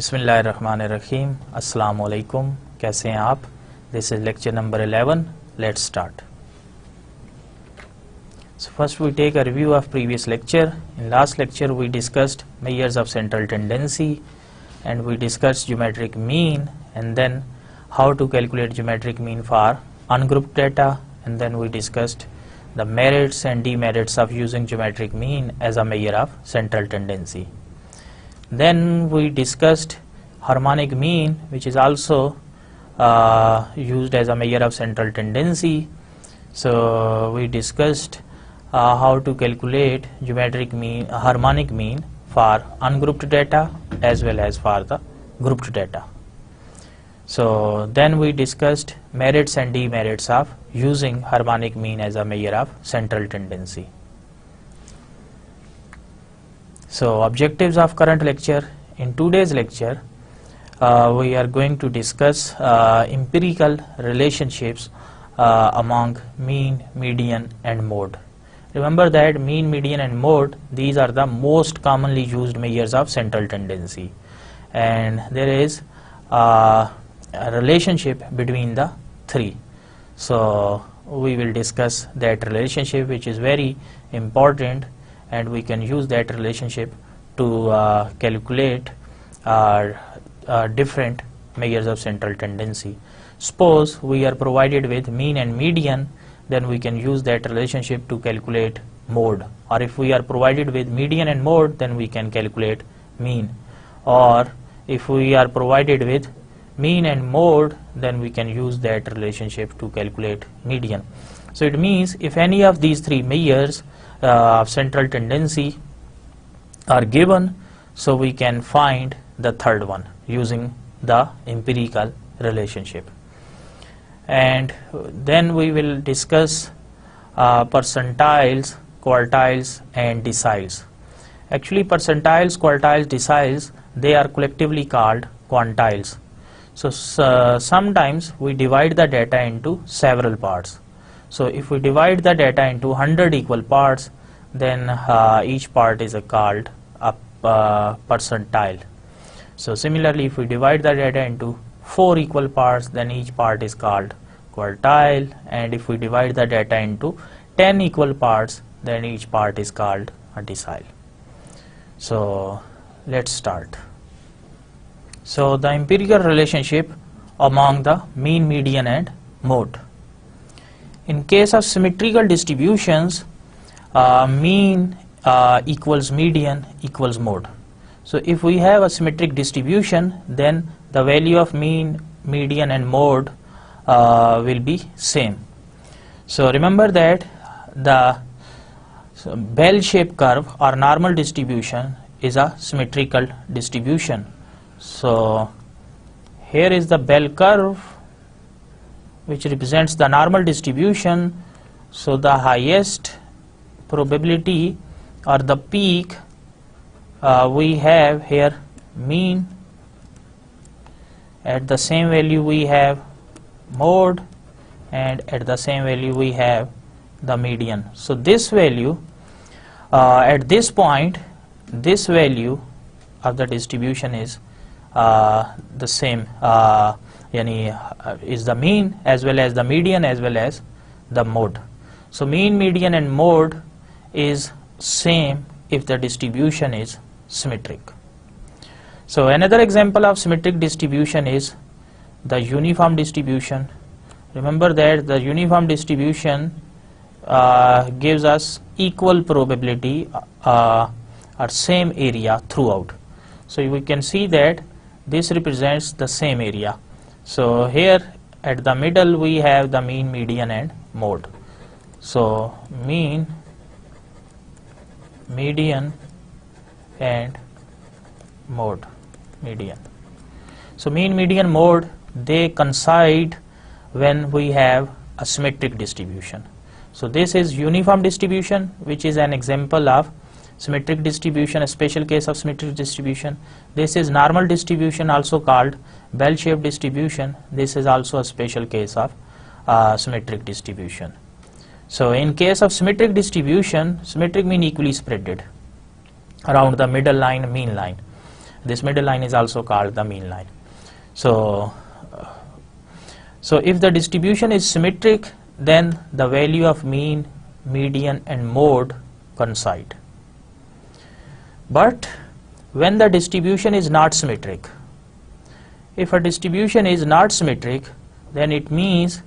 बिस्मिल्लाहिर्रहमानिर्रहीम। अस्सलामु अलैकुम। कैसे हैं आप? This is lecture number 11। Let's start. So first we take a review of previous lecture. In last lecture we discussed measures of central tendency and we discussed geometric mean and then how to calculate geometric mean for ungrouped data, and then we discussed the merits and demerits of using geometric mean as a measure of central tendency. Then we discussed harmonic mean, which is also used as a measure of central tendency. So we discussed how to calculate geometric mean, harmonic mean for ungrouped data as well as for the grouped data. So then we discussed merits and demerits of using harmonic mean as a measure of central tendency. So objectives of current lecture. In today's lecture we are going to discuss empirical relationships among mean, median and mode. Remember that mean, median and mode, these are the most commonly used measures of central tendency, and there is a relationship between the three. So we will discuss that relationship, which is very important, and we can use that relationship to calculate different measures of central tendency. Suppose we are provided with mean and median, then we can use that relationship to calculate mode, or if we are provided with median and mode, then we can calculate mean, or if we are provided with mean and mode, then we can use that relationship to calculate median. So it means if any of these three measures of central tendency are given, so we can find the third one using the empirical relationship. And then we will discuss percentiles, quartiles and deciles. Actually percentiles, quartiles, deciles, they are collectively called quantiles. So sometimes we divide the data into several parts. So if we divide the data into 100 equal parts, then each part is called a percentile. So similarly, if we divide the data into 4 equal parts, then each part is called quartile, and if we divide the data into 10 equal parts, then each part is called a decile. So let's start. So the empirical relationship among the mean, median and mode. In case of symmetrical distributions, mean equals median equals mode. So if we have a symmetric distribution, then the value of mean, median and mode will be same. So remember that the bell-shaped curve or normal distribution is a symmetrical distribution. So here is the bell curve, which represents the normal distribution. So the highest probability or the peak we have here mean, at the same value we have mode, and at the same value we have the median. So this value at this point, this value of the distribution is the same, is the mean as well as the median as well as the mode. So mean, median and mode is same if the distribution is symmetric. So another example of symmetric distribution is the uniform distribution. Remember that the uniform distribution gives us equal probability or same area throughout. So we can see that this represents the same area. So here at the middle we have the mean, median and mode. So mean, median and mode, median. So mean, median, mode, they coincide when we have a symmetric distribution. So this is uniform distribution, which is an example of symmetric distribution, a special case of symmetric distribution. This is normal distribution, also called bell-shaped distribution. This is also a special case of symmetric distribution. So in case of symmetric distribution, symmetric mean equally spreaded around the middle line, mean line. This middle line is also called the mean line. So if the distribution is symmetric, then the value of mean, median and mode coincide. But when the distribution is not symmetric, if a distribution is not symmetric, then it means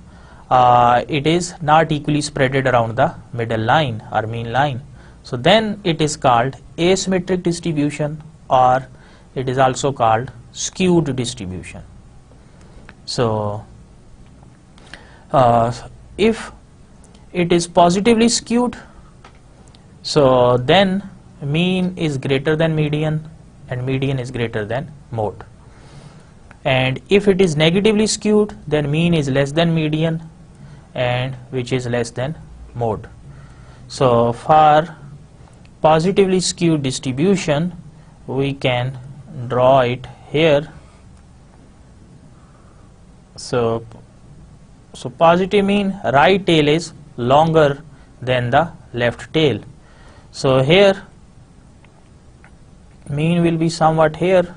it is not equally spreaded around the middle line or mean line. So then it is called asymmetric distribution, or it is also called skewed distribution. So if it is positively skewed, so then mean is greater than median and median is greater than mode. And if it is negatively skewed, then mean is less than median and which is less than mode. So for positively skewed distribution, we can draw it here. So positive mean, right tail is longer than the left tail. So here mean will be somewhat here.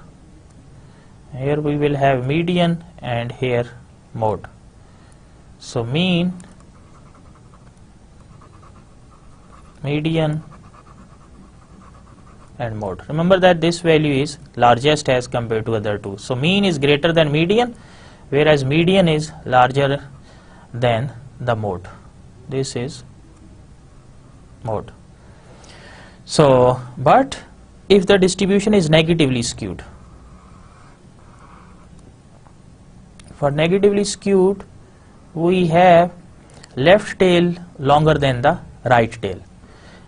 Here we will have median and here mode. So mean, median and mode. Remember that this value is largest as compared to other two. So mean is greater than median, whereas median is larger than the mode. This is mode. So, but if the distribution is negatively skewed, for negatively skewed, we have left tail longer than the right tail,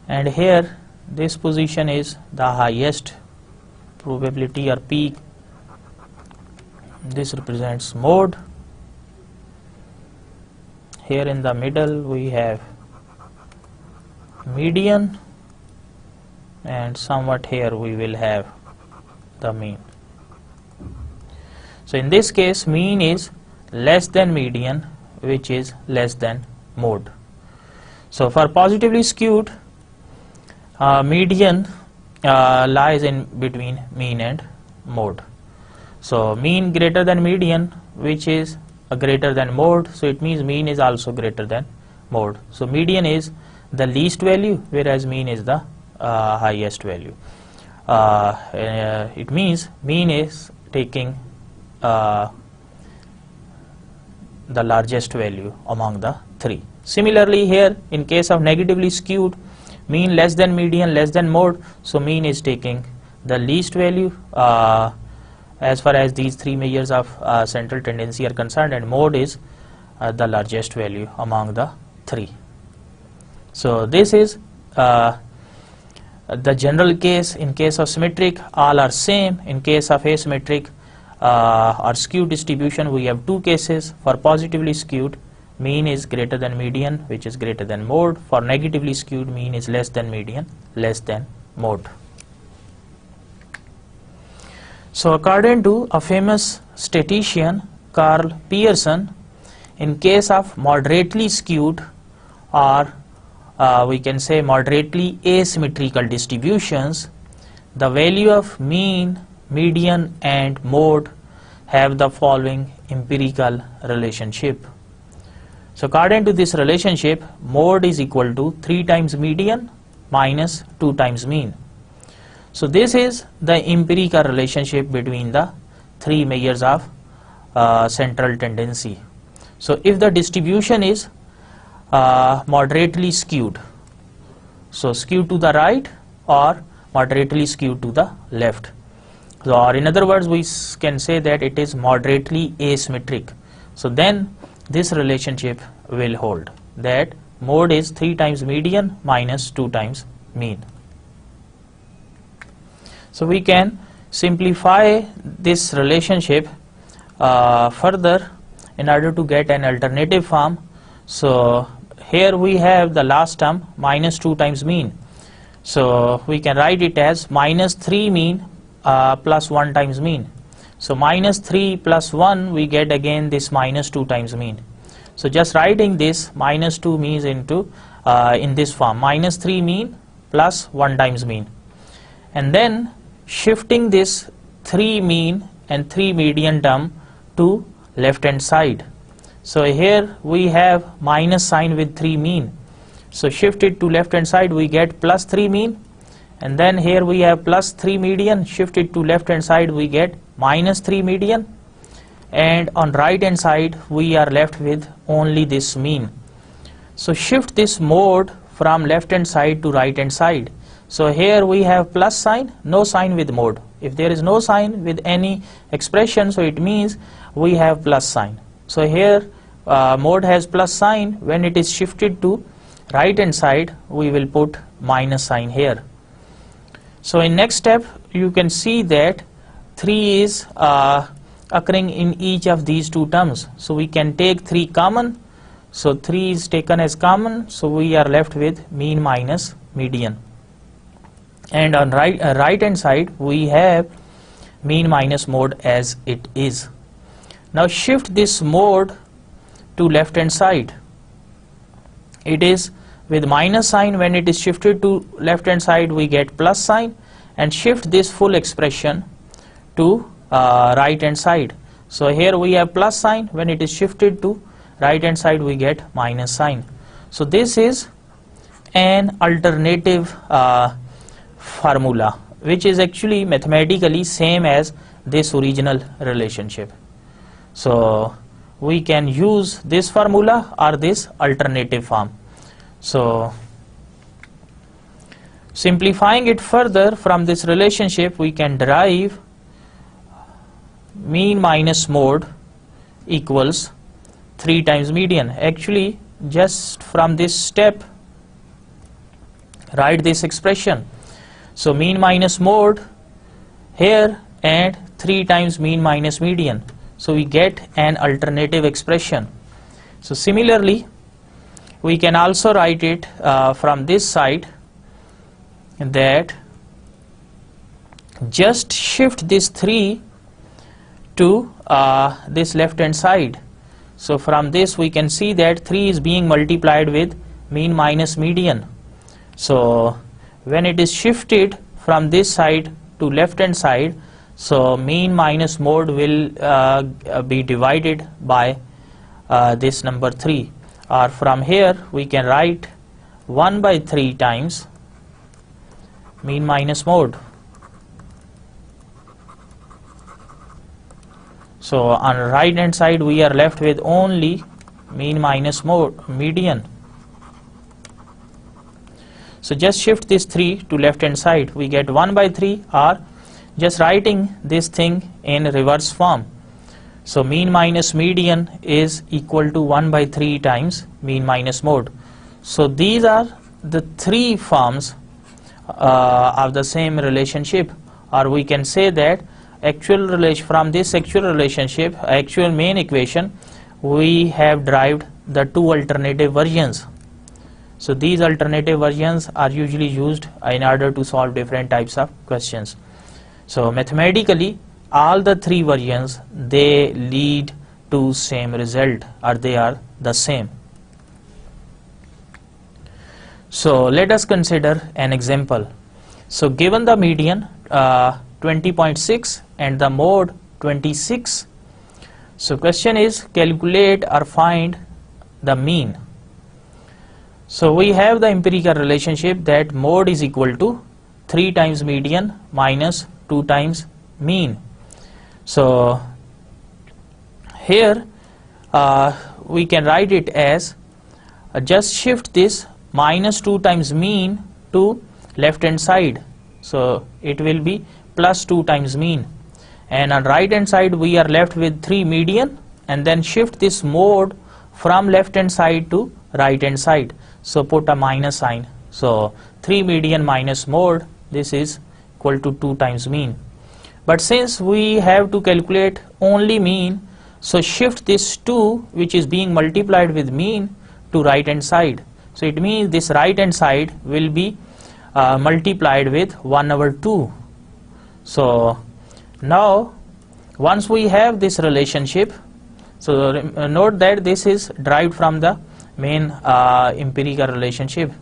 and here this position is the highest probability or peak. This represents mode. Here in the middle we have median, and somewhat here we will have the mean. So in this case mean is less than median, which is less than mode. So for positively skewed, median lies in between mean and mode. So mean greater than median, which is greater than mode, so it means mean is also greater than mode. So median is the least value, whereas mean is the highest value. It means mean is taking the largest value among the three. Similarly here, in case of negatively skewed, mean less than median, less than mode, so mean is taking the least value as far as these three measures of central tendency are concerned, and mode is the largest value among the three. So this is the general case. In case of symmetric, all are same. In case of asymmetric or skewed distribution, we have two cases. For positively skewed, mean is greater than median, which is greater than mode. For negatively skewed, mean is less than median, less than mode. So according to a famous statistician, Karl Pearson, in case of moderately skewed or we can say moderately asymmetrical distributions, the value of mean, median and mode have the following empirical relationship. So according to this relationship, mode is equal to 3 times median minus 2 times mean. So this is the empirical relationship between the three measures of central tendency. So if the distribution is moderately skewed, so skewed to the right or moderately skewed to the left, so, or in other words we can say that it is moderately asymmetric, so then this relationship will hold, that mode is 3 times median minus 2 times mean. So we can simplify this relationship further in order to get an alternative form. So here we have the last term minus 2 times mean, so we can write it as minus 3 mean plus 1 times mean. So minus 3 plus 1, we get again this minus 2 times mean. So just writing this minus 2 means into in this form, minus 3 mean plus 1 times mean, and then shifting this 3 mean and 3 median term to left hand side. So here we have minus sign with 3 mean. So shift it to left hand side, we get plus 3 mean, and then here we have plus 3 median. Shift it to left hand side, we get minus 3 median, and on right hand side we are left with only this mean. So shift this mode from left hand side to right hand side. So here we have plus sign, no sign with mode. If there is no sign with any expression, so it means we have plus sign. So here mode has plus sign. When it is shifted to right hand side, we will put minus sign here. So in next step you can see that 3 is occurring in each of these two terms. So we can take 3 common. So 3 is taken as common, so we are left with mean minus median. And on right hand side we have mean minus mode as it is. Now shift this mode to left hand side. It is with minus sign. When it is shifted to left hand side, we get plus sign, and shift this full expression to right hand side. So here we have plus sign. When it is shifted to right hand side, we get minus sign. So this is an alternative formula, which is actually mathematically same as this original relationship. So we can use this formula or this alternative form. So simplifying it further, from this relationship we can derive mean minus mode equals 3 times median. Actually, just from this step write this expression. So mean minus mode here and 3 times mean minus median. So we get an alternative expression. So similarly we can also write it from this side, that just shift this 3 to this left hand side. So from this we can see that 3 is being multiplied with mean minus median. So when it is shifted from this side to left hand side, so mean minus mode will be divided by this number 3, or from here we can write 1 by 3 times mean minus mode. So on right hand side we are left with only mean minus mode median. So just shift this 3 to left hand side, we get 1 by 3, or just writing this thing in reverse form. So mean minus median is equal to 1 by 3 times mean minus mode. So these are the 3 forms of the same relationship, or we can say that from this actual relationship, actual main equation, we have derived the 2 alternative versions. So these alternative versions are usually used in order to solve different types of questions. So mathematically all the 3 versions, they lead to same result, or they are the same. So let us consider an example. So given the median 20.6 and the mode 26, so question is calculate or find the mean. So we have the empirical relationship that mode is equal to 3 times median minus 2 times mean. So here we can write it as just shift this minus 2 times mean to left hand side. So it will be plus 2 times mean, and on right hand side we are left with 3 median, and then shift this mode from left hand side to right hand side. So put a minus sign. So 3 median minus mode, this is equal to 2 times mean. But since we have to calculate only mean, so shift this 2 which is being multiplied with mean to right hand side. So it means this right hand side will be multiplied with 1 over 2. So now once we have this relationship, so note that this is derived from the main empirical relationship.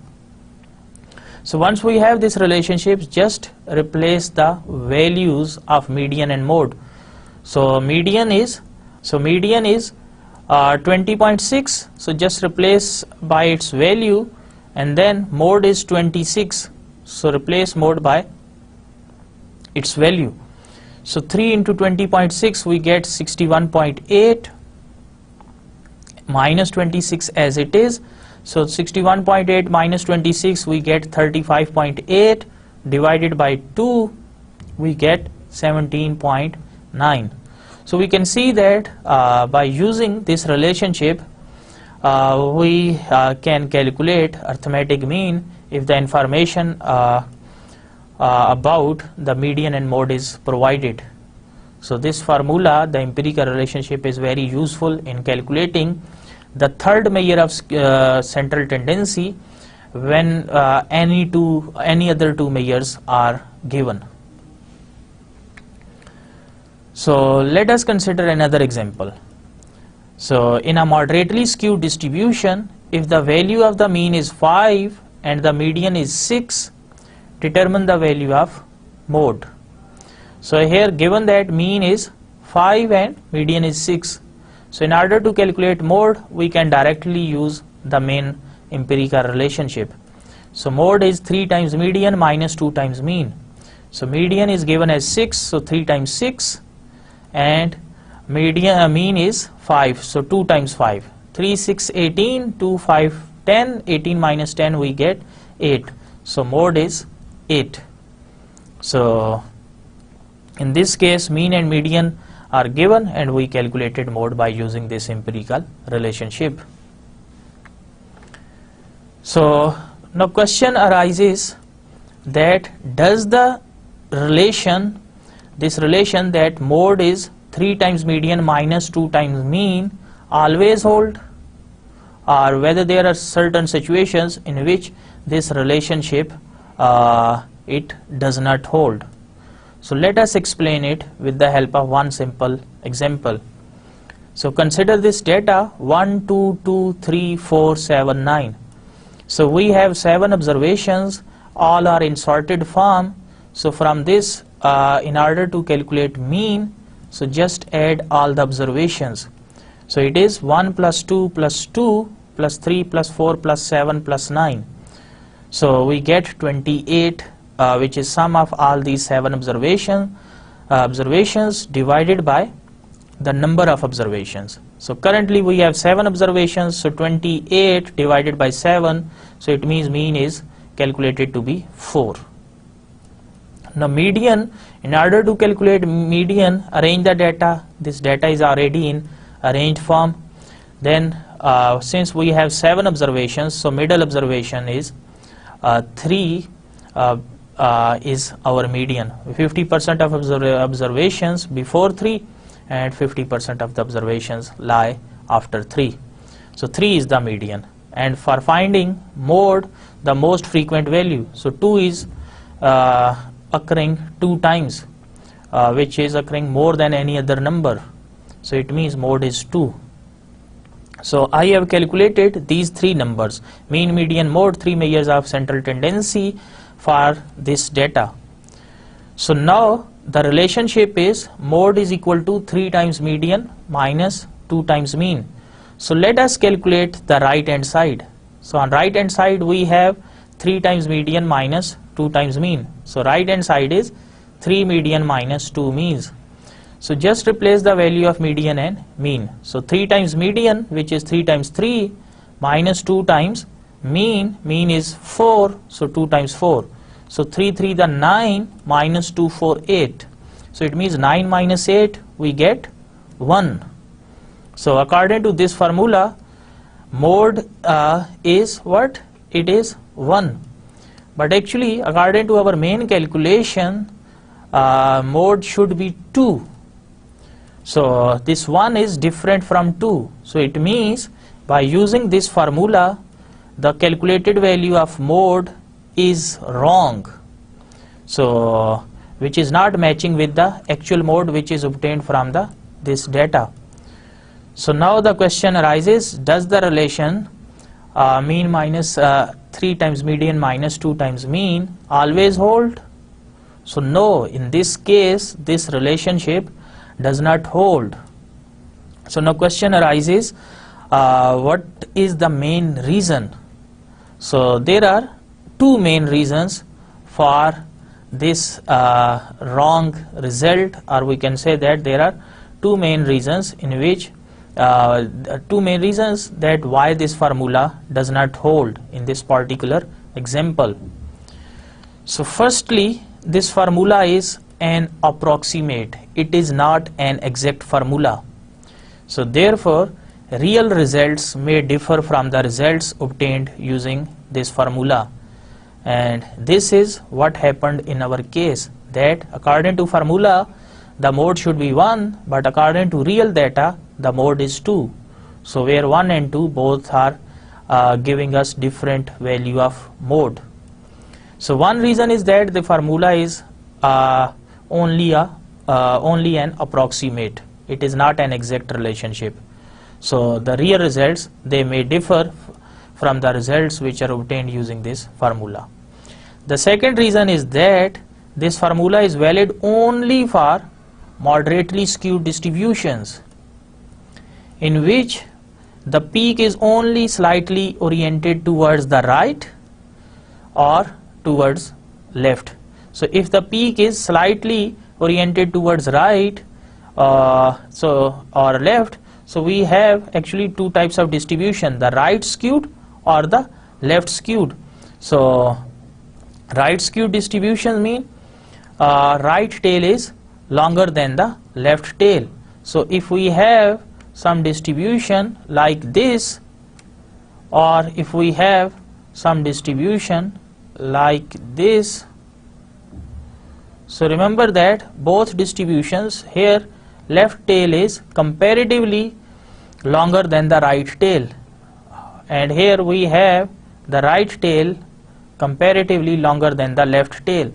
So once we have this relationship, just replace the values of median and mode. So median is 20.6, so just replace by its value, and then mode is 26, so replace mode by its value. So 3 into 20.6 we get 61.8 minus 26 as it is. So 61.8 minus 26 we get 35.8, divided by 2 we get 17.9. So we can see that by using this relationship we can calculate arithmetic mean if the information about the median and mode is provided. So this formula, the empirical relationship, is very useful in calculating the third measure of central tendency when any other two measures are given. So let us consider another example. So in a moderately skewed distribution, if the value of the mean is 5 and the median is 6, determine the value of mode. So here, given that mean is 5 and median is 6, so in order to calculate mode, we can directly use the main empirical relationship. So mode is 3 times median minus 2 times mean. So median is given as 6, so 3 times 6, and mean is 5, so 2 times 5. 3, 6, 18, 2, 5, 10, 18 minus 10 we get 8. So mode is 8. So in this case, mean and median are given, and we calculated mode by using this empirical relationship. So now question arises that does the relation, this relation that mode is 3 times median minus 2 times mean always hold, or whether there are certain situations in which this relationship it does not hold. So let us explain it with the help of one simple example. So consider this data 1, 2, 2, 3, 4, 7, 9. So we have 7 observations, all are in sorted form. So from this, in order to calculate mean, so just add all the observations. So it is 1 plus 2 plus 2 plus 3 plus 4 plus 7 plus 9. So we get 28, which is sum of all these 7 observations divided by the number of observations. So currently we have 7 observations, so 28 divided by 7, so it means mean is calculated to be 4. Now median, in order to calculate median, arrange the data. This data is already in arranged form. Then since we have 7 observations, so middle observation is 3 is our median. 50% of observations before 3 and 50% of the observations lie after 3. So 3 is the median. And for finding mode, the most frequent value, so 2 is occurring 2 times, which is occurring more than any other number. So it means mode is 2. So I have calculated these 3 numbers, mean, median, mode, 3 measures of central tendency for this data. So now the relationship is mode is equal to 3 times median minus 2 times mean. So let us calculate the right hand side. So on right hand side we have 3 times median minus 2 times mean. So right hand side is 3 median minus 2 means. So just replace the value of median and mean. So 3 times median, which is 3 times 3, minus 2 times mean, mean is 4, so 2 times 4. So 3, 3 the 9, minus 2, 4, 8. So it means 9 minus 8, we get 1. So according to this formula, mode is what? It is 1. But actually, according to our main calculation, mode should be 2. So this 1 is different from 2. So it means by using this formula, the calculated value of mode is wrong. So which is not matching with the actual mode which is obtained from this data. So now the question arises, does the relation mean minus 3 times median minus 2 times mean always hold? So no, in this case this relationship does not hold. So now question arises, what is the main reason? So there are two main reasons for this wrong result, or we can say that there are two main reasons in which that why this formula does not hold in this particular example. So firstly, this formula is an approximate, it is not an exact formula. So therefore real results may differ from the results obtained using this formula, and this is what happened in our case, that according to formula the mode should be 1, but according to real data the mode is 2. So where 1 and 2 both are giving us different value of mode. So one reason is that the formula is only an approximate, it is not an exact relationship. So the real results, they may differ from the results which are obtained using this formula. The second reason is that this formula is valid only for moderately skewed distributions, in which the peak is only slightly oriented towards the right or towards left. So if the peak is slightly oriented towards right or left, so we have actually two types of distribution, the right skewed or the left skewed. So right skewed distribution mean right tail is longer than the left tail. So if we have some distribution like this, or if we have some distribution like this, so remember that both distributions here left tail is comparatively longer than the right tail, and here we have the right tail comparatively longer than the left tail.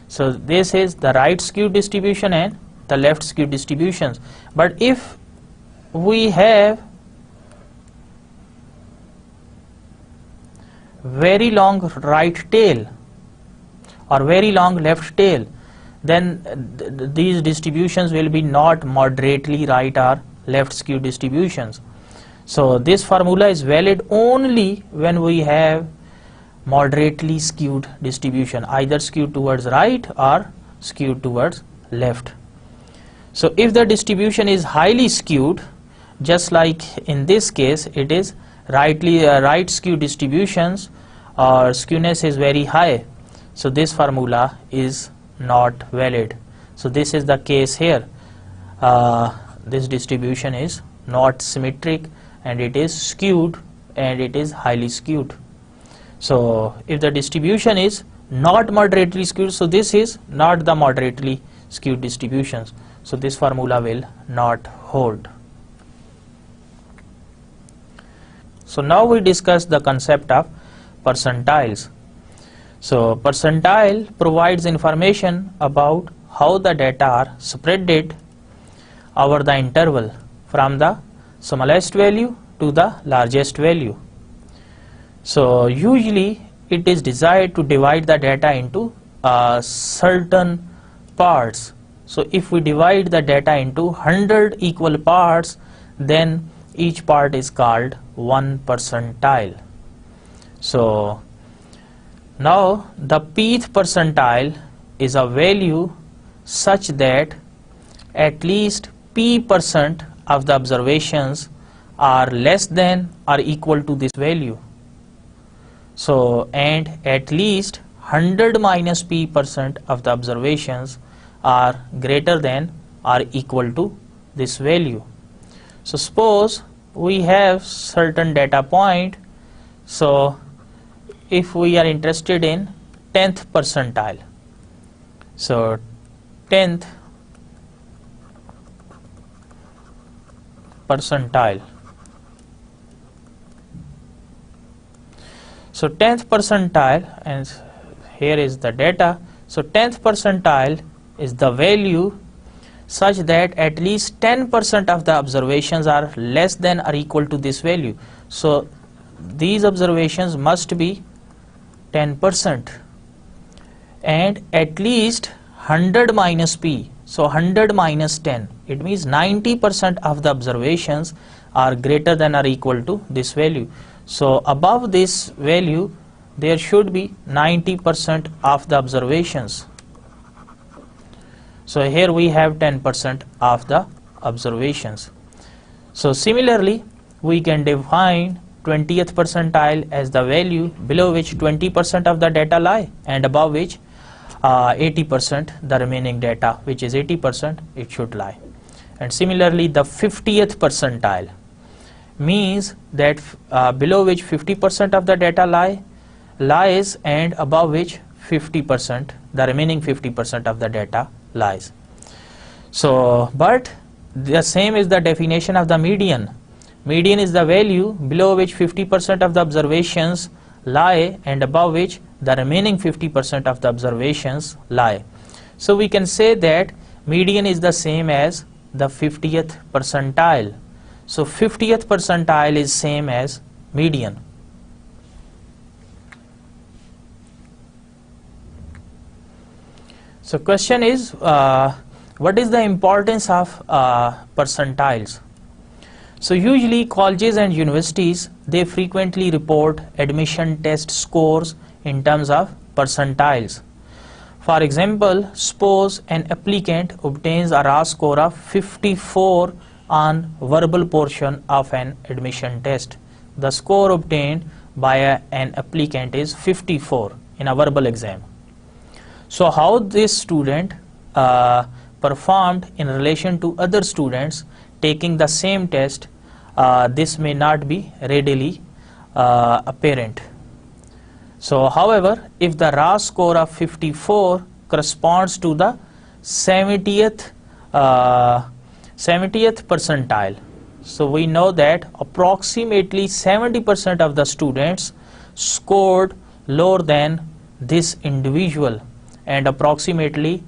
So this is the right skewed distribution and the left skewed distributions. But if we have very long right tail or very long left tail, then these distributions will be not moderately right or left skewed distributions. So this formula is valid only when we have moderately skewed distribution, either skewed towards right or skewed towards left. So if the distribution is highly skewed, just like in this case it is right skewed distributions or skewness is very high, so this formula is not valid. So this is the case here, this distribution is not symmetric and it is skewed and it is highly skewed. So if the distribution is not moderately skewed, so this is not the moderately skewed distributions, so this formula will not hold. So now we discuss the concept of percentiles. So percentile provides information about how the data are spreaded over the interval from the smallest value to the largest value. So usually it is desired to divide the data into certain parts. So if we divide the data into 100 equal parts, then each part is called one percentile. So now the pth percentile is a value such that at least p% of the observations are less than or equal to this value. So and at least 100 minus p% of the observations are greater than or equal to this value. So suppose we have certain data point, so if we are interested in 10th percentile, so 10th percentile. So 10th percentile, and here is the data. So 10th percentile is the value such that at least 10% of the observations are less than or equal to this value. So these observations must be 10% and at least 100 minus p, so 100 minus 10, it means 90% of the observations are greater than or equal to this value. So above this value there should be 90% of the observations. So here we have 10% of the observations. So similarly we can define 20th percentile as the value below which 20% of the data lie and above which 80% the remaining data, which is 80%, it should lie. And similarly the 50th percentile means that below which 50% of the data lies and above which 50%, the remaining 50% of the data lies. So but the same is the definition of the median. Median is the value below which 50% of the observations lie and above which the remaining 50% of the observations lie. So we can say that median is the same as the 50th percentile. So 50th percentile is same as median. So question is, what is the importance of percentiles? So usually colleges and universities, they frequently report admission test scores in terms of percentiles. For example, suppose an applicant obtains a raw score of 54 on verbal portion of an admission test. The score obtained by an applicant is 54 in a verbal exam. So how this student performed in relation to other students taking the same test, this may not be readily apparent. So however, if the raw score of 54 corresponds to the 70th percentile, so we know that approximately 70% of the students scored lower than this individual and approximately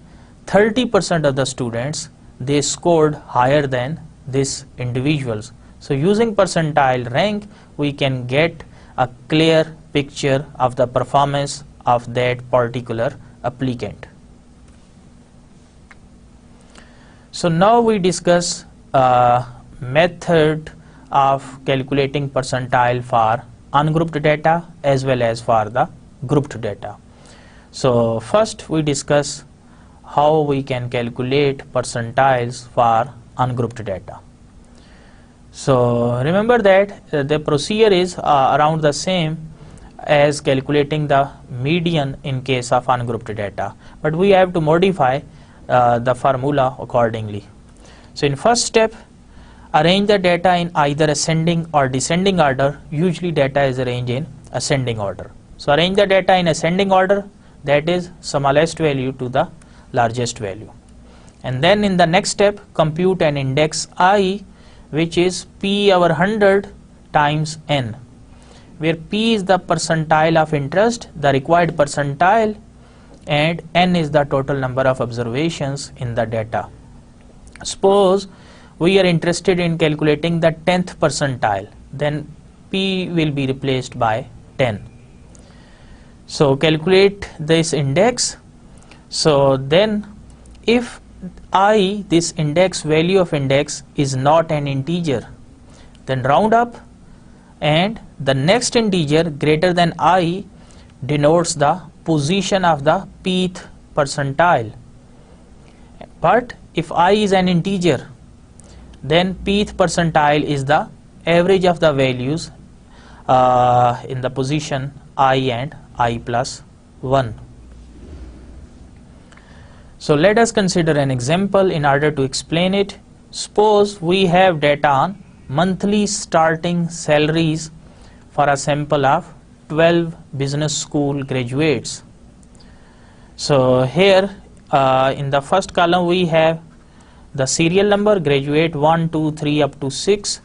30% of the students, they scored higher than this individuals. So using percentile rank we can get a clear picture of the performance of that particular applicant. So now we discuss method of calculating percentile for ungrouped data as well as for the grouped data. So first we discuss how we can calculate percentiles for ungrouped data. So remember that the procedure is around the same as calculating the median in case of ungrouped data, but we have to modify the formula accordingly. So in first step, arrange the data in either ascending or descending order. Usually data is arranged in ascending order. So arrange the data in ascending order, that is smallest value to the largest value. And then in the next step, compute an index I, which is p over 100 times n, where p is the percentile of interest, the required percentile, and n is the total number of observations in the data. Suppose we are interested in calculating the 10th percentile, then p will be replaced by 10. So calculate this index. So then if I, this index value of index, is not an integer, then round up, and the next integer greater than I denotes the position of the pth percentile. But if I is an integer, then pth percentile is the average of the values in the position I and I plus 1. So let us consider an example in order to explain it. Suppose we have data on monthly starting salaries for a sample of 12 business school graduates. So here in the first column we have the serial number, graduate 1, 2, 3 up to 6,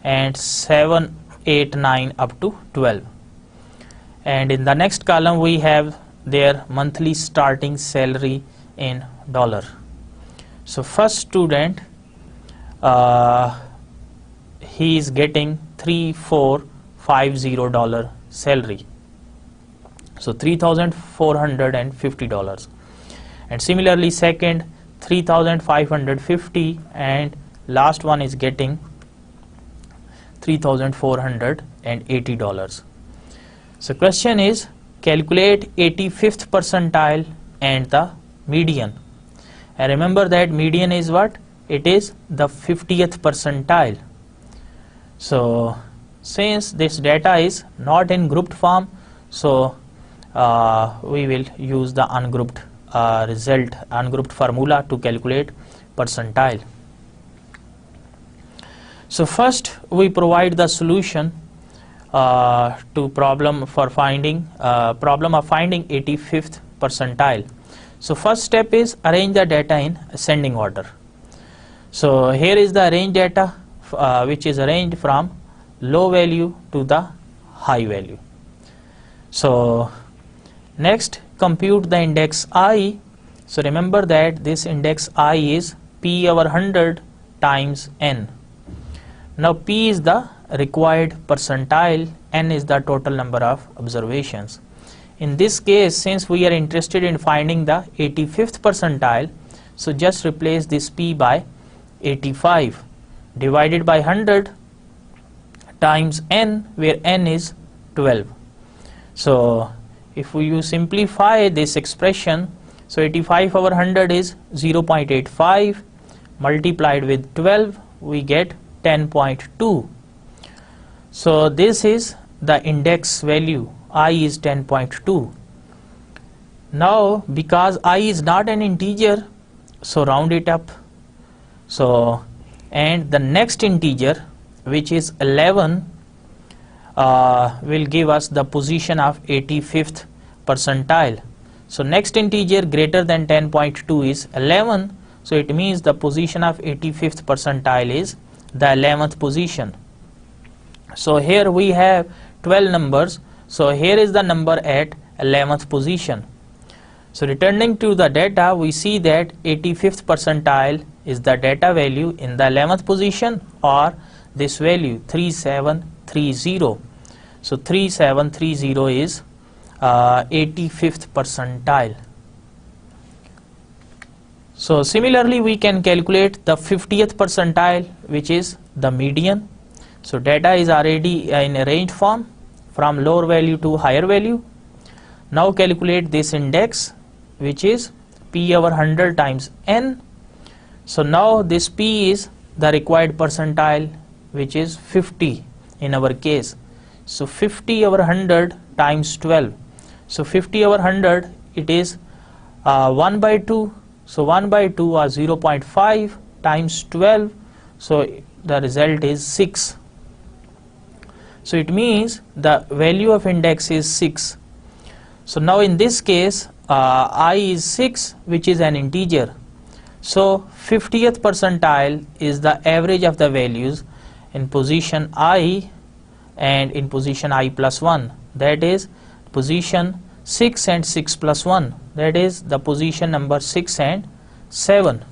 and 7, 8, 9 up to 12. And in the next column we have their monthly starting salary in dollar. So first student, he is getting $3450 salary. So $3,450. And similarly second 3,550, and last one is getting $3,480. So question is, calculate 85th percentile and the median. And remember that median is what? It is the 50th percentile. So since this data is not in grouped form, so we will use the ungrouped ungrouped formula to calculate percentile. So first we provide the solution to problem of finding 85th percentile. So first step is arrange the data in ascending order. So here is the arranged data which is arranged from low value to the high value. So next compute the index I. So remember that this index I is P over 100 times N. Now P is the required percentile, N is the total number of observations. In this case, since we are interested in finding the 85th percentile, so just replace this P by 85 divided by 100 times N, where N is 12. So if you simplify this expression, so 85 over 100 is 0.85 multiplied with 12, we get 10.2. So this is the index value, I is 10.2. Now because I is not an integer, so round it up. So and the next integer, which is 11, will give us the position of 85th percentile. So next integer greater than 10.2 is 11, so it means the position of 85th percentile is the 11th position. So here we have 12 numbers, so here is the number at 11th position. So returning to the data, we see that 85th percentile is the data value in the 11th position, or this value 3730. So 3730 is 85th percentile. So similarly we can calculate the 50th percentile, which is the median. So data is already in a range form from lower value to higher value. Now calculate this index, which is P over 100 times N. So now this P is the required percentile, which is 50 in our case. So 50 over 100 times 12. So 50 over 100, it is 1 by 2. So 1 by 2 or 0.5 times 12. So the result is 6. So it means the value of index is 6. So now in this case, I is 6, which is an integer. So 50th percentile is the average of the values in position I and in position I plus 1. That is position 6 and 6 plus 1. That is the position number 6 and 7.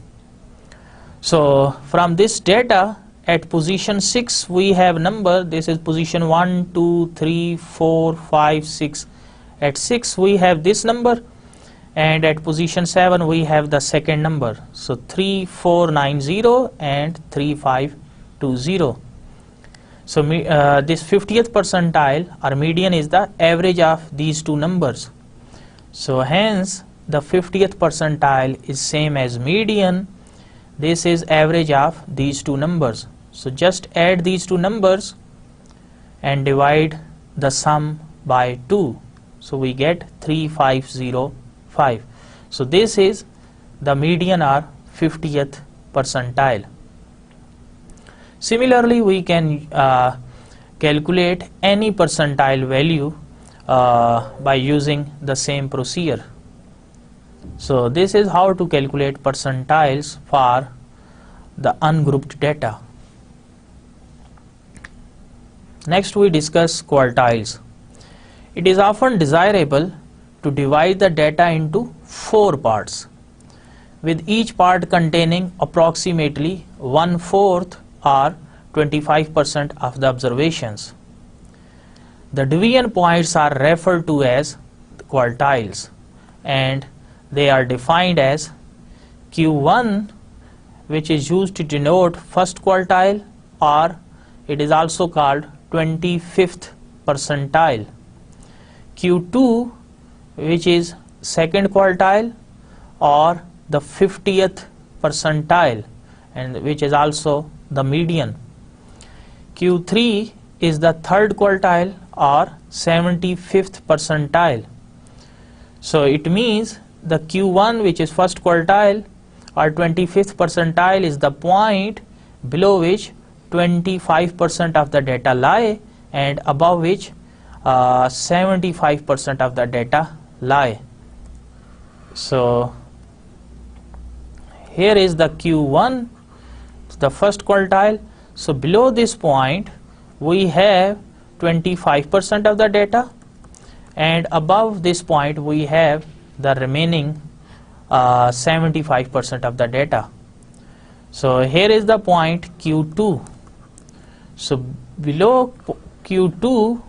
So from this data, at position 6 we have number, this is position 1, 2, 3, 4, 5, 6. At 6 we have this number, and at position 7 we have the second number. So 3490 and 3520. So this 50th percentile or median is the average of these two numbers. So hence the 50th percentile is same as median. This is average of these two numbers. So just add these two numbers and divide the sum by 2. So we get 3505. So this is the median or 50th percentile. Similarly, we can calculate any percentile value by using the same procedure. So this is how to calculate percentiles for the ungrouped data. Next we discuss quartiles. It is often desirable to divide the data into 4 parts, with each part containing approximately 1/4 or 25% of the observations. The division points are referred to as quartiles, and they are defined as Q1, which is used to denote first quartile, or it is also called 25th percentile. Q2, which is second quartile or the 50th percentile, and which is also the median. Q3 is the third quartile or 75th percentile. So it means the Q1, which is first quartile or 25th percentile, is the point below which 25% of the data lie and above which 75% of the data lie. So here is the Q1, the first quartile. So below this point we have 25% of the data, and above this point we have the remaining 75% of the data. So here is the point Q2. So below Q2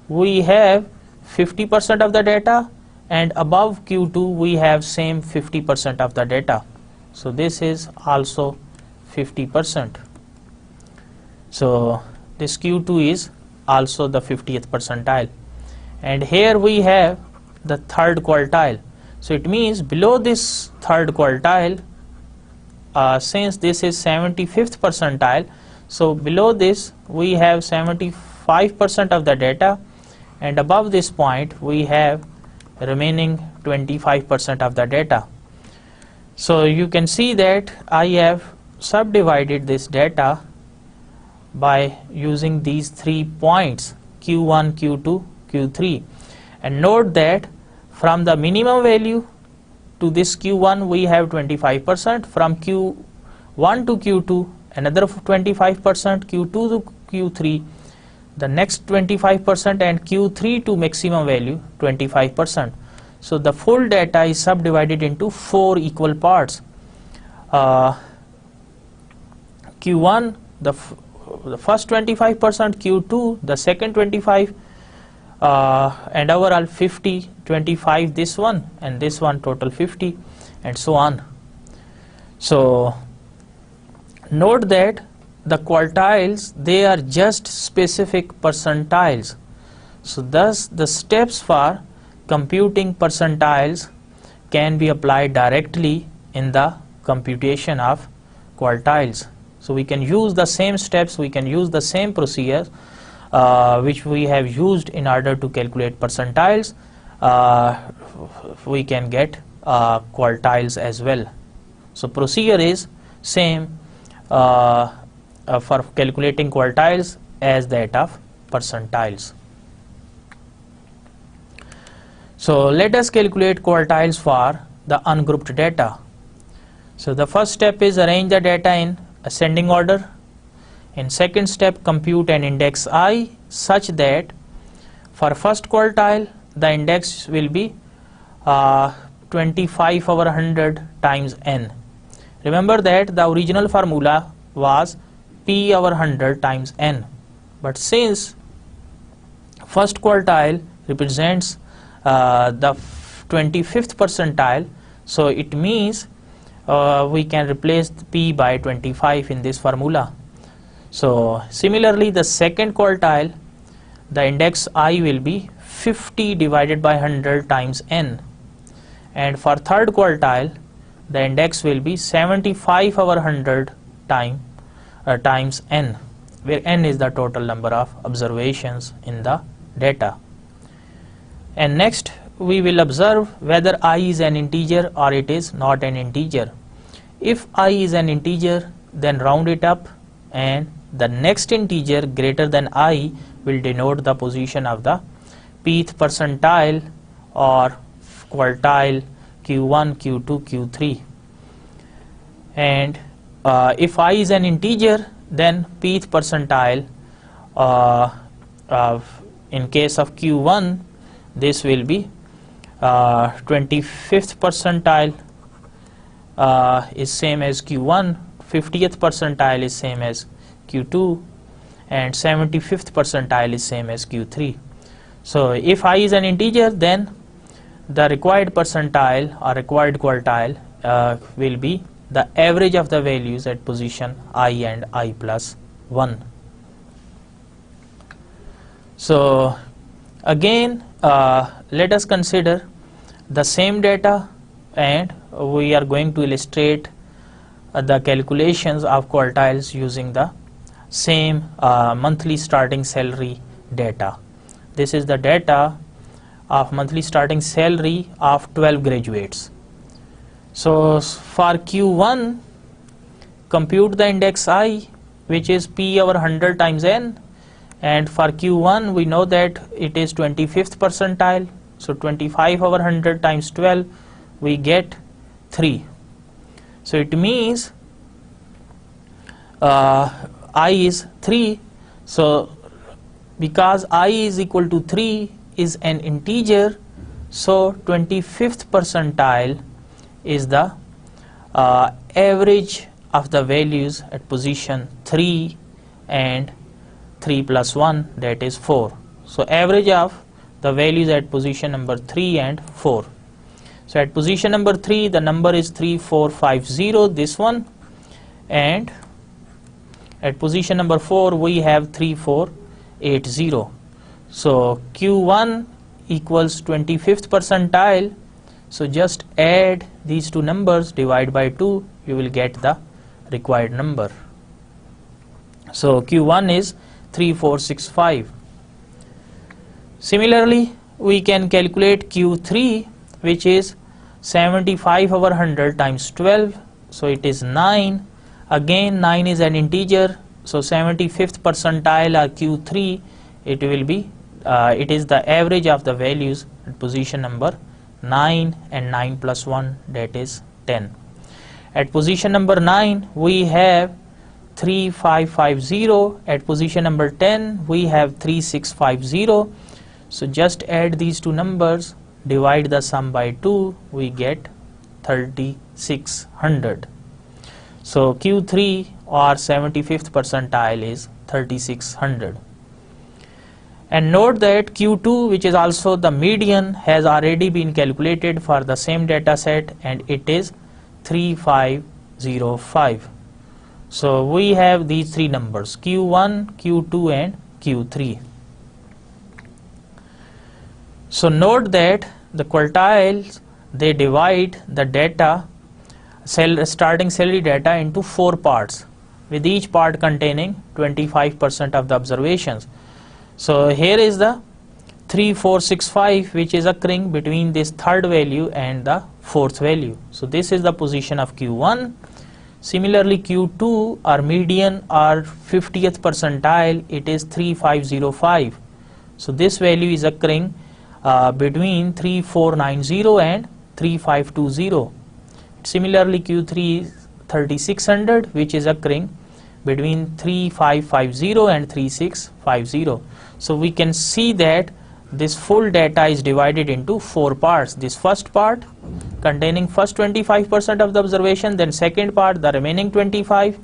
we have 50% of the data, and above Q2 we have same 50% of the data. So this is also 50%. So this Q2 is also the 50th percentile. And here we have the third quartile. So it means below this third quartile, since this is 75th percentile, so below this we have 75% of the data, and above this point we have remaining 25% of the data. So you can see that I have subdivided this data by using these 3 points Q1, Q2, Q3, and note that from the minimum value to this Q1 we have 25%, from Q1 to Q2 another 25%, Q2 to Q3 the next 25%, and Q3 to maximum value 25%. So the full data is subdivided into 4 equal parts. Q1 the first 25%, Q2 the second 25%, and overall 50, 25 this one, and this one total 50, and so on. So note that the quartiles, they are just specific percentiles. So thus the steps for computing percentiles can be applied directly in the computation of quartiles. So we can use the same steps, we can use the same procedures which we have used in order to calculate percentiles. We can get quartiles as well. So procedure is same for calculating quartiles as that of percentiles. So let us calculate quartiles for the ungrouped data. So the first step is arrange the data in ascending order. In second step, compute an index I such that for first quartile the index will be 25 over 100 times n. Remember that the original formula was p over 100 times n, but since first quartile represents the 25th percentile, so it means we can replace p by 25 in this formula. So similarly the second quartile, the index I will be 50 divided by 100 times n, and for third quartile the index will be 75 over 100 times n, where n is the total number of observations in the data. And next we will observe whether I is an integer or it is not an integer. If I is an integer, then round it up, and the next integer greater than I will denote the position of the pth percentile or quartile Q1, Q2, Q3. And if I is an integer, then pth percentile in case of Q1 this will be 25th percentile is same as Q1, 50th percentile is same as Q2, and 75th percentile is same as Q3. So if I is an integer, then the required percentile or required quartile will be the average of the values at position I and I plus 1. So again, let us consider the same data, and we are going to illustrate the calculations of quartiles using the same monthly starting salary data. This is the data of monthly starting salary of 12 graduates. So for Q1, compute the index I, which is P over 100 times N, and for Q1 we know that it is 25th percentile, so 25 over 100 times 12 we get 3. So it means I is 3, so because I is equal to 3 is an integer, so 25th percentile is the average of the values at position 3 and 3 plus 1, that is 4. So average of the values at position number 3 and 4. So at position number 3 the number is 3450, this one, and at position number 4 we have 3480. So Q1 equals 25th percentile, so just add these two numbers, divide by 2, you will get the required number. So Q1 is 3465. Similarly, we can calculate Q3, which is 75 over 100 times 12, so it is 9. Again 9 is an integer, so 75th percentile or Q3, it will be it is the average of the values at position number 9 and 9 plus 1, that is 10. At position number 9 we have 3550, at position number 10 we have 3650. So just add these two numbers, divide the sum by 2, we get 3600. So Q3 or 75th percentile is 3600. And note that Q2, which is also the median, has already been calculated for the same data set, and it is 3505. So we have these three numbers, Q1, Q2 and Q3. So note that the quartiles, they divide the data, starting salary data, into 4 parts, with each part containing 25% of the observations. So here is the 3465, which is occurring between this third value and the fourth value. So this is the position of Q1. Similarly, Q2 or median or 50th percentile, it is 3505. So this value is occurring between 3490 and 3520. Similarly, Q3 is 3600, which is occurring between 3550 and 3650. So we can see that this full data is divided into 4 parts. This first part containing first 25% of the observation, then second part the remaining 25,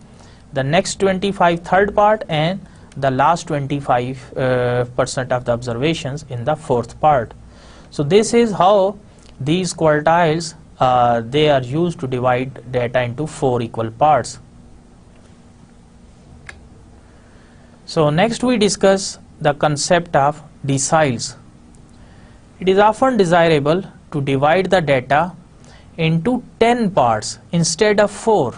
the next 25 third part, and the last 25% of the observations in the fourth part. So this is how these quartiles they are used to divide data into 4 equal parts. So next we discuss the concept of deciles. It is often desirable to divide the data into 10 parts instead of 4.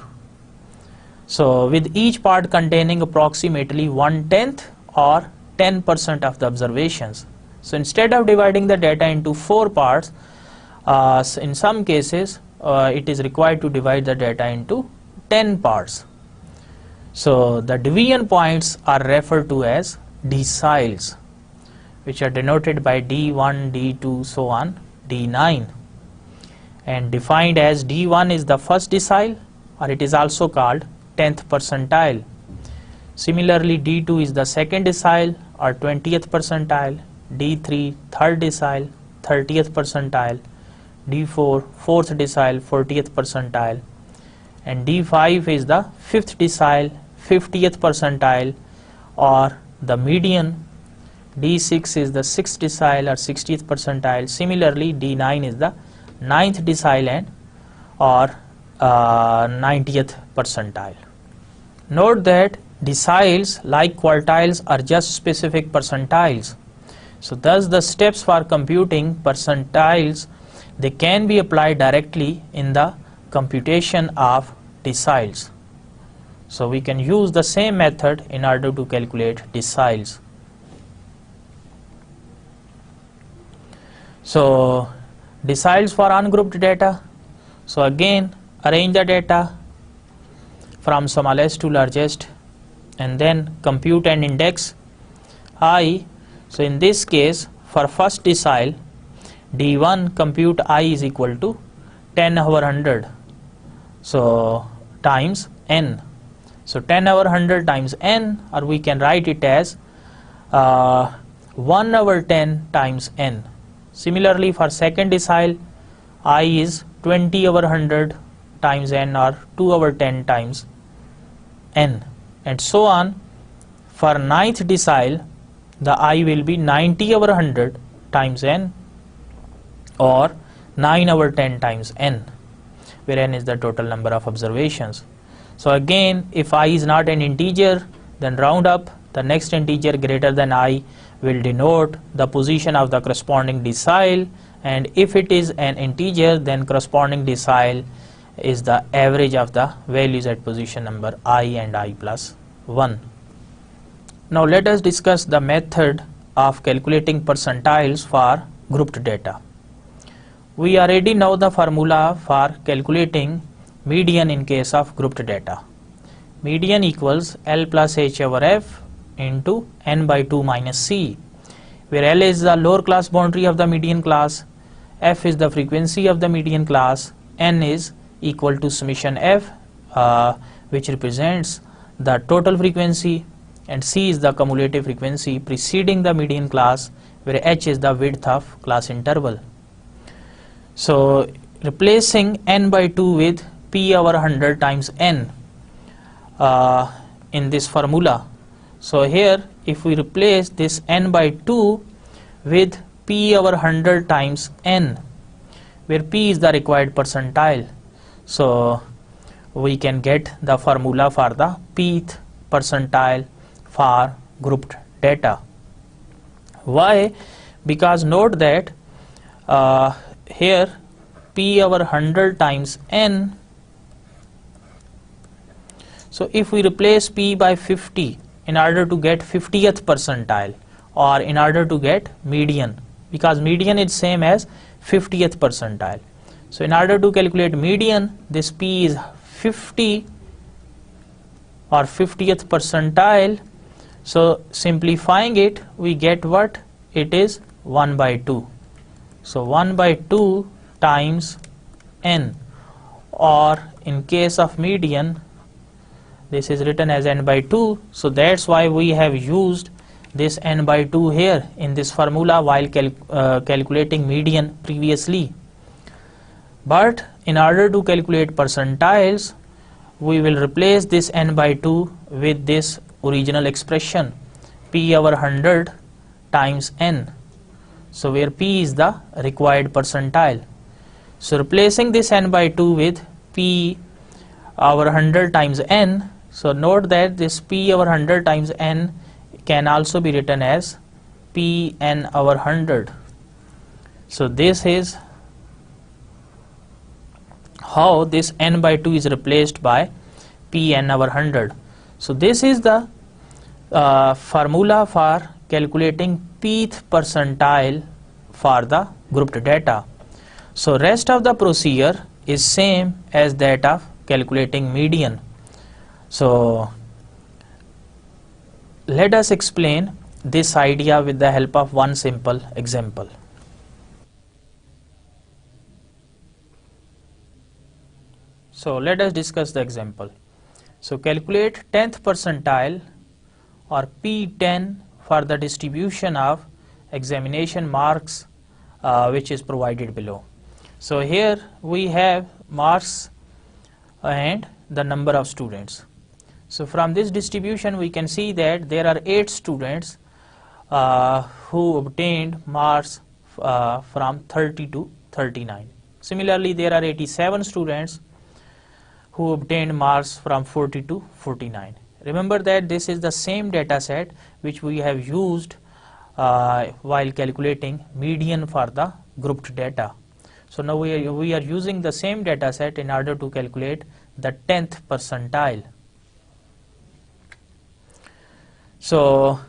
So with each part containing approximately 1/10 or 10% of the observations. So instead of dividing the data into 4 parts, in some cases it is required to divide the data into 10 parts. So the division points are referred to as deciles, which are denoted by D1, D2, so on, D9, and defined as D1 is the first decile, or it is also called 10th percentile. Similarly, D2 is the second decile or 20th percentile, D3 third decile, 30th percentile, D4 fourth decile, 40th percentile, and D5 is the fifth decile, 50th percentile, or the median. D6 is the 6th decile or 60th percentile. Similarly, D9 is the 9th decile and or 90th percentile. Note that deciles, like quartiles, are just specific percentiles. So thus the steps for computing percentiles, they can be applied directly in the computation of deciles. So we can use the same method in order to calculate deciles. So deciles for ungrouped data. So again, arrange the data from smallest to largest and then compute and index I. So in this case, for first decile D1, compute I is equal to 10 over 100, so times n. So 10 over 100 times n, or we can write it as 1 over 10 times n. Similarly, for second decile, I is 20 over 100 times n, or 2 over 10 times n, and so on. For ninth decile, the I will be 90 over 100 times n, or 9 over 10 times n, where n is the total number of observations. So again, if I is not an integer, then round up. The next integer greater than I will denote the position of the corresponding decile, and if it is an integer, then corresponding decile is the average of the values at position number I and I plus 1. Now let us discuss the method of calculating percentiles for grouped data. We already know the formula for calculating median in case of grouped data. Median equals L plus H over F into n by 2 minus C, where L is the lower class boundary of the median class, F is the frequency of the median class, n is equal to summation F, which represents the total frequency, and C is the cumulative frequency preceding the median class, where H is the width of class interval. So replacing n by 2 with p over 100 times n in this formula. So here, if we replace this n by 2 with p over 100 times n, where p is the required percentile, so we can get the formula for the pth percentile for grouped data. Why? Because note that here p over 100 times n, so if we replace p by 50 in order to get 50th percentile, or in order to get median, because median is same as 50th percentile. So in order to calculate median, this p is 50 or 50th percentile. So simplifying it, we get what? It is 1 by 2. So 1 by 2 times n, or in case of median, this is written as n by 2. So that's why we have used this n by 2 here in this formula while calculating median previously. But in order to calculate percentiles, we will replace this n by 2 with this original expression p over 100 times n. So where p is the required percentile. So replacing this n by 2 with p over 100 times n, so note that this p over 100 times n can also be written as p n over 100. So this is how this n by 2 is replaced by p n over 100. So this is the formula for calculating pth percentile for the grouped data. So rest of the procedure is same as that of calculating median. So let us explain this idea with the help of one simple example. So let us discuss the example. So calculate 10th percentile or P10 for the distribution of examination marks which is provided below. So here we have marks and the number of students. So from this distribution we can see that there are 8 students who obtained marks from 30 to 39. Similarly, there are 87 students who obtained marks from 40 to 49. Remember that this is the same data set which we have used while calculating median for the grouped data. So now we are using the same data set in order to calculate the 10th percentile. So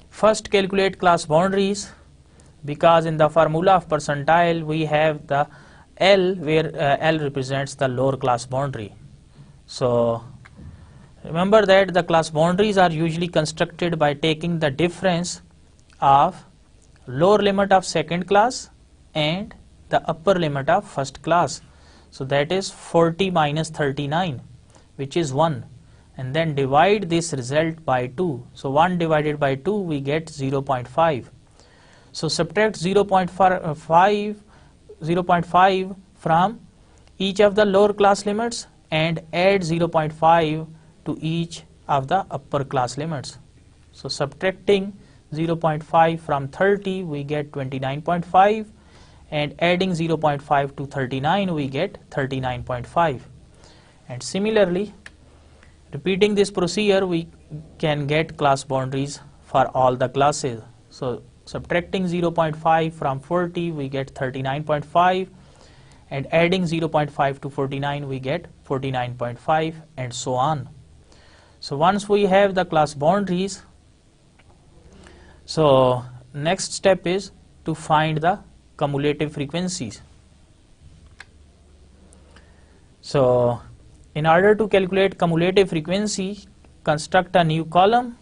first calculate class boundaries, because in the formula of percentile we have the L, where L represents the lower class boundary. So remember that the class boundaries are usually constructed by taking the difference of lower limit of second class and the upper limit of first class. So that is 40 minus 39, which is 1, and then divide this result by 2. So 1 divided by 2 we get 0.5. So subtract 0.5 from each of the lower class limits and add 0.5 to each of the upper class limits. So subtracting 0.5 from 30 we get 29.5, and adding 0.5 to 39 we get 39.5. And similarly, repeating this procedure, we can get class boundaries for all the classes. So subtracting 0.5 from 40 we get 39.5, and adding 0.5 to 49 we get 49.5, and so on. So once we have the class boundaries, so next step is to find the cumulative frequencies. So in order to calculate cumulative frequency, construct a new column.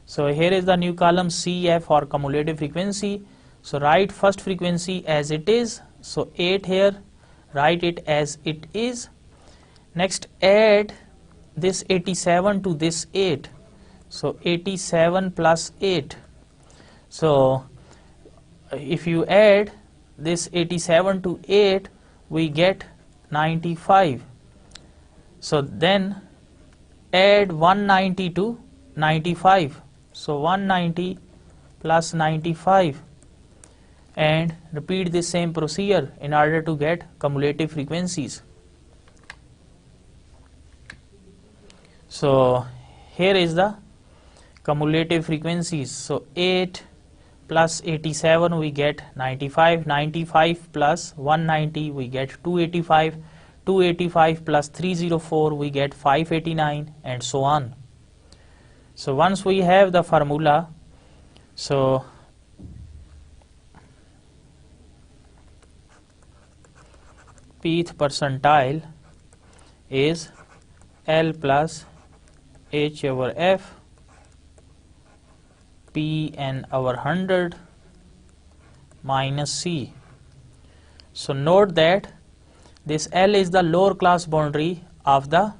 So here is the new column CF for cumulative frequency. So write first frequency as it is. So 8 here, write it as it is. Next add this 87 to this 8. So 87 plus 8. So if you add this 87 to 8 we get 95. So then add 190 to 95. So 190 plus 95, and repeat the same procedure in order to get cumulative frequencies. So here is the cumulative frequencies. So 8 plus 87 we get 95, 95 plus 190 we get 285, 285 plus 304 we get 589, and so on. So once we have the formula, so pth percentile is L plus H over F, P n over 100 minus C. So note that this L is the lower class boundary of the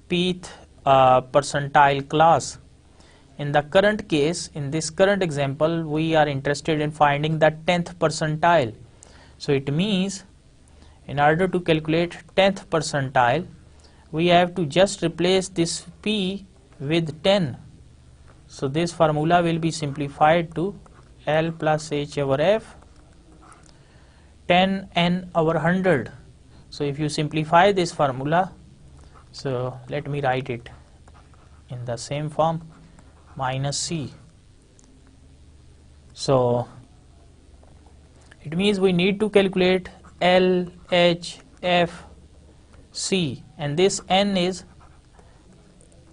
pth percentile class. In the current case, in this current example, we are interested in finding the 10th percentile. So it means in order to calculate 10th percentile, we have to just replace this P with 10. So this formula will be simplified to L plus H over F 10 n over 100. So if you simplify this formula, so let me write it in the same form, minus C. So it means we need to calculate L, H, F, C, and this n is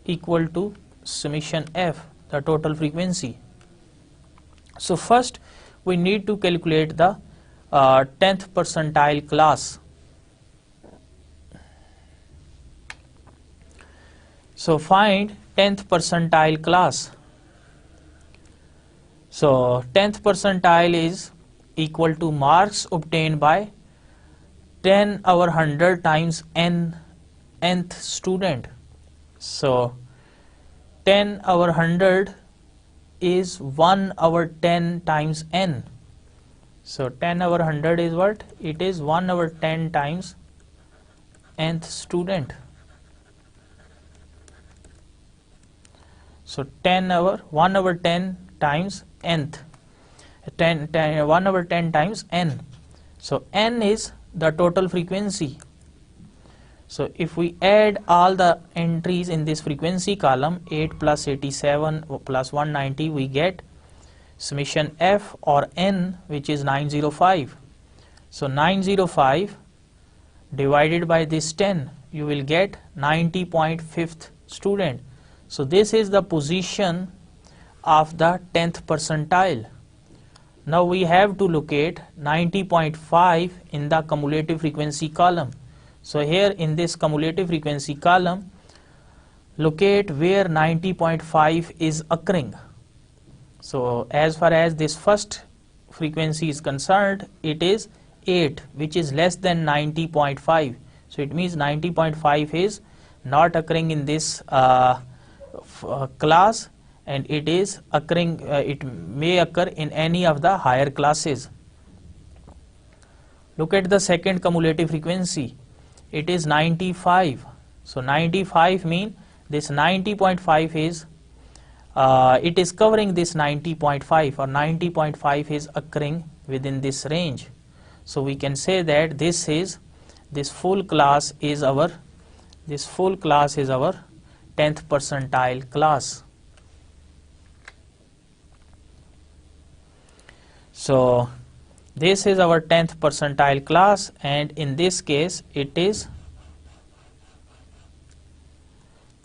equal to summation F, the total frequency. So first we need to calculate the 10th percentile class. So find 10th percentile class. So 10th percentile is equal to marks obtained by 10 over 100 times nth student. So 10 over 100 is 1 over 10 times n. So 10 over 100 is what? It is 1 over 10 times nth student. So 1 over 10 times nth, 1 over 10 times n. So n is the total frequency. So if we add all the entries in this frequency column, 8 plus 87 plus 190, we get summation f or n, which is 905. So 905 divided by this 10, you will get 90.5th student. So this is the position of the 10th percentile. Now we have to locate 90.5 in the cumulative frequency column. So here in this cumulative frequency column, locate where 90.5 is occurring. So as far as this first frequency is concerned, it is 8, which is less than 90.5. So it means 90.5 is not occurring in this class, and it is occurring, it may occur in any of the higher classes. Look at the second cumulative frequency. It is 95. So 95 mean this 90.5 is it is covering this 90.5, or 90.5 is occurring within this range. So we can say that this full class is our 10th percentile class. So this is our 10th percentile class, and in this case it is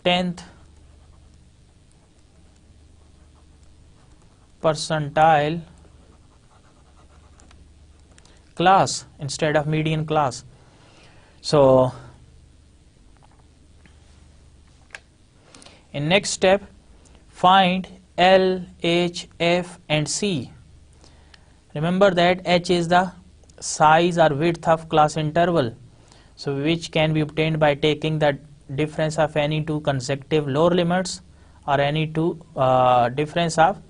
10th percentile class instead of median class. So in next step, find L, H, F and C. Remember that H is the size or width of class interval, so which can be obtained by taking the difference of any two consecutive lower limits, or any two difference of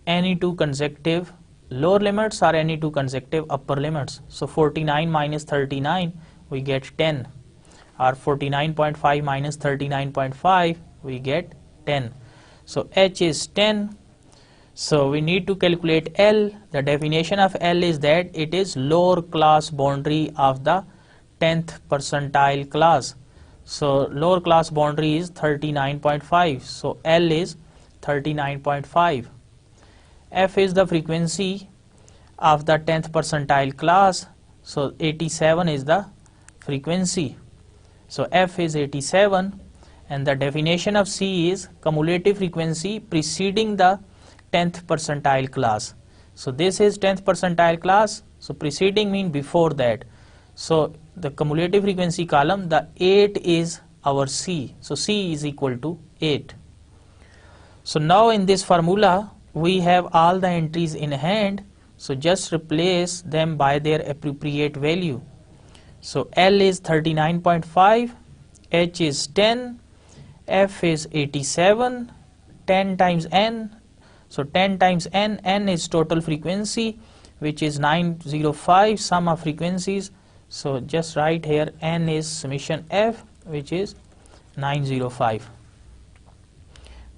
any two consecutive lower limits or any two consecutive upper limits. So 49 minus 39, we get 10, or 49.5 minus 39.5, we get 10. So H is 10. So we need to calculate L. The definition of L is that it is lower class boundary of the 10th percentile class. So lower class boundary is 39.5. So L is 39.5. F is the frequency of the 10th percentile class. So 87 is the frequency. So F is 87, and the definition of C is cumulative frequency preceding the 10th percentile class. So this is 10th percentile class, so preceding mean before that. So the cumulative frequency column, the 8 is our C. So C is equal to 8. So now in this formula we have all the entries in hand, so just replace them by their appropriate value. So L is 39.5, H is 10, F is 87, 10 times N. So 10 times N, N is total frequency, which is 905, sum of frequencies. So just write here N is summation F, which is 905.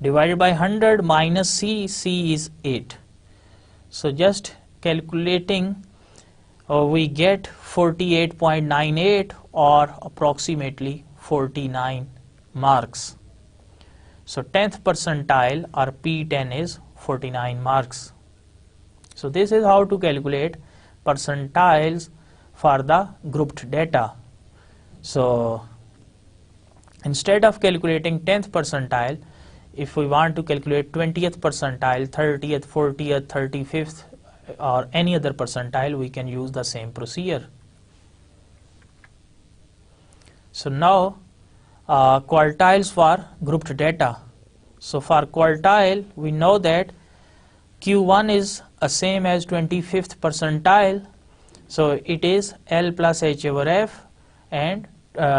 Divided by 100 minus C, C is 8. So just calculating, we get 48.98, or approximately 49 marks. So 10th percentile, or P10, is 49 marks. So this is how to calculate percentiles for the grouped data. So instead of calculating 10th percentile, if we want to calculate 20th percentile, 30th, 40th, 35th or any other percentile, we can use the same procedure. So now quartiles for grouped data. So for quartile, we know that Q1 is the same as 25th percentile, so it is L plus H over F and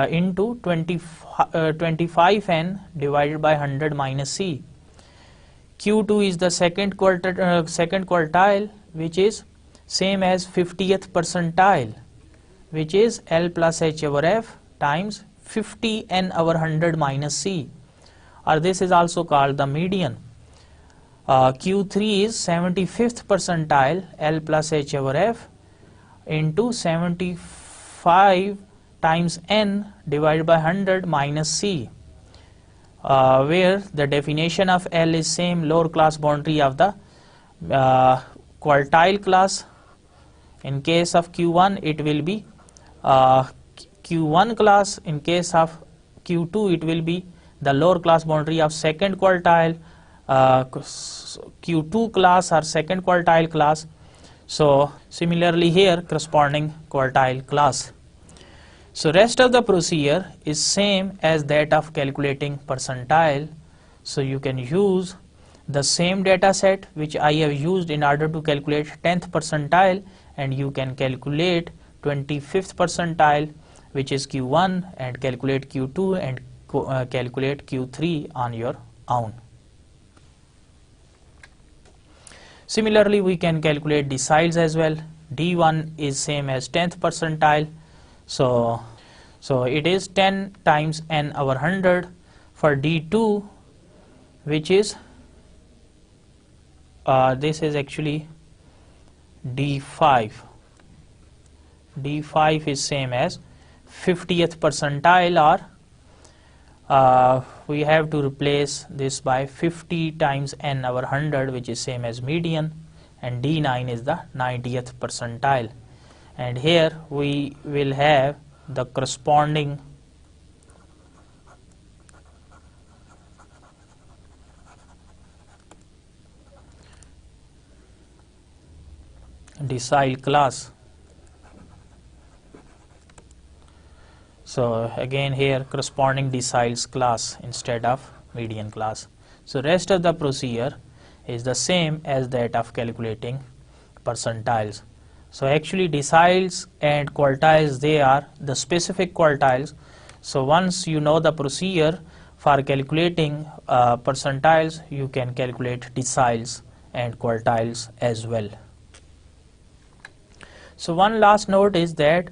into 25N divided by 100 minus C. Q2 is the second quartile, which is same as 50th percentile, which is L plus H over F times 50N over 100 minus C. or this is also called the median. Q3 is 75th percentile L plus H over F into 75 times N divided by 100 minus C, where the definition of L is same lower class boundary of the quartile class. In case of Q1 it will be Q1 class, in case of Q2 it will be the lower class boundary of second quartile, Q2 class or second quartile class. So similarly here corresponding quartile class. So rest of the procedure is same as that of calculating percentile. So you can use the same data set which I have used in order to calculate 10th percentile, and you can calculate 25th percentile, which is Q1, and calculate Q2 and calculate Q3 on your own. Similarly, we can calculate deciles as well. D1 is same as 10th percentile. So it is 10 times N over 100. For D2, which is this is actually D5. D5 is same as 50th percentile, or we have to replace this by 50 times N over 100, which is same as median, and D9 is the 90th percentile. And here we will have the corresponding decile class. So again here corresponding deciles class instead of median class. So rest of the procedure is the same as that of calculating percentiles. So actually deciles and quartiles, they are the specific quartiles. So once you know the procedure for calculating percentiles, you can calculate deciles and quartiles as well. So one last note is that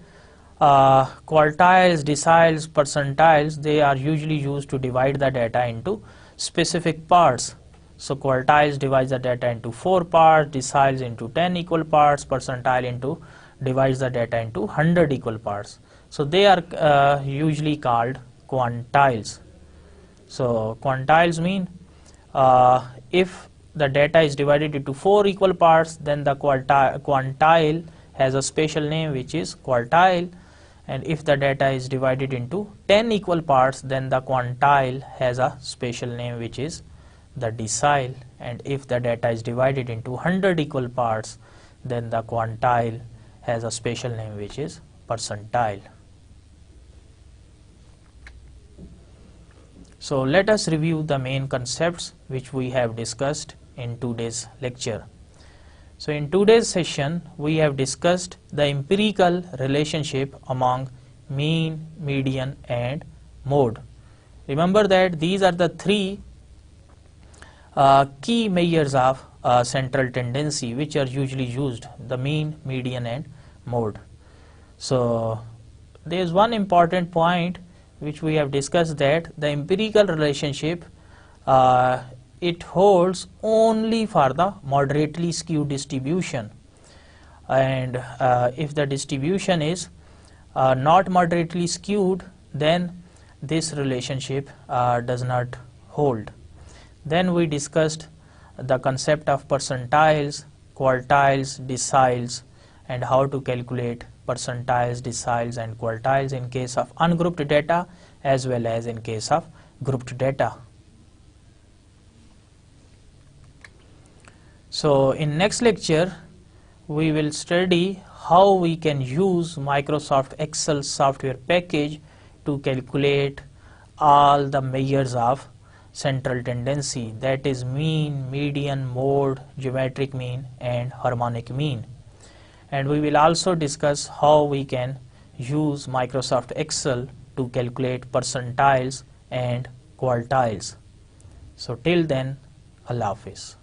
quartiles, deciles, percentiles, they are usually used to divide the data into specific parts. So quartiles divides the data into 4 parts, deciles into 10 equal parts, percentile divides the data into 100 equal parts. So they are usually called quantiles. So quantiles mean if the data is divided into 4 equal parts, then the quantile has a special name which is quartile, and if the data is divided into 10 equal parts, then the quantile has a special name which is the decile, and if the data is divided into 100 equal parts, then the quantile has a special name which is percentile. So let us review the main concepts which we have discussed in today's lecture. So in today's session we have discussed the empirical relationship among mean, median and mode. Remember that these are the 3 key measures of central tendency which are usually used: the mean, median and mode. So there is one important point which we have discussed, that the empirical relationship it holds only for the moderately skewed distribution, and if the distribution is not moderately skewed, then this relationship does not hold. Then we discussed the concept of percentiles, quartiles, deciles, and how to calculate percentiles, deciles and quartiles in case of ungrouped data as well as in case of grouped data. So in next lecture we will study how we can use Microsoft Excel software package to calculate all the measures of central tendency, that is mean, median, mode, geometric mean and harmonic mean. And we will also discuss how we can use Microsoft Excel to calculate percentiles and quartiles. So till then, Allah Hafiz.